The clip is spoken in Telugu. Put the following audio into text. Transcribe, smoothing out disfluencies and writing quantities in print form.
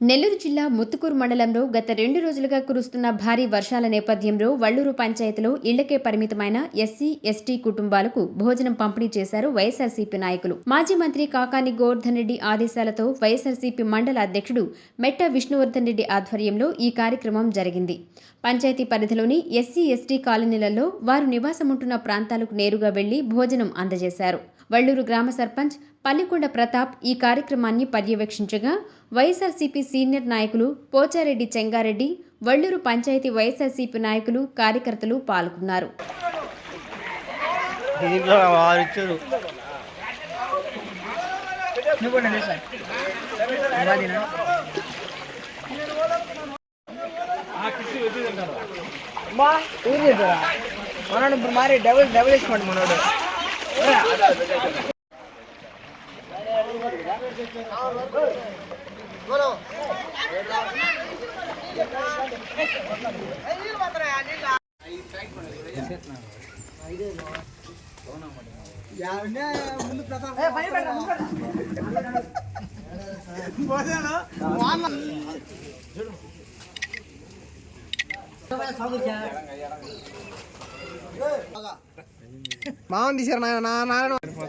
నెల్లూరు జిల్లా ముత్తుకూరు మండలంలో గత 2 రోజులుగా కురుస్తున్న భారీ వర్షాల నేపథ్యంలో వల్లూరు పంచాయతీలో ఇళ్లకే పరిమితమైన ఎస్సీ, ఎస్టీ కుటుంబాలకు భోజనం పంపిణీ చేశారు వైఎస్ఆర్సీపీ నాయకులు. మాజీ మంత్రి కాకాని గోవర్ధన్ రెడ్డి ఆదేశాలతో వైఎస్ఆర్సీపీ మండల అధ్యక్షుడు మెట్ట విష్ణువర్ధన్ రెడ్డి ఆధ్వర్యంలో ఈ కార్యక్రమం జరిగింది. పంచాయతీ పరిధిలోని ఎస్సీ, ఎస్టీ కాలనీలలో వారు నివాసముంటున్న ప్రాంతాలకు నేరుగా వెళ్లి భోజనం అందజేశారు. వల్లూరు గ్రామ సర్పంచ్ పల్లికొండ ప్రతాప్ ఈ కార్యక్రమాన్ని పర్యవేక్షించగా వైఎస్ఆర్సీపీ సీనియర్ నాయకులు పోచారెడ్డి చెంగారెడ్డి, వల్లూరు పంచాయతీ వైఎస్ఆర్సీపీ నాయకులు, కార్యకర్తలు పాల్గొన్నారు. మనోడు మరి డబుల్ వేసుకోండి మనోడు. ముందు మామని తీసారు నాన్న తీసుకో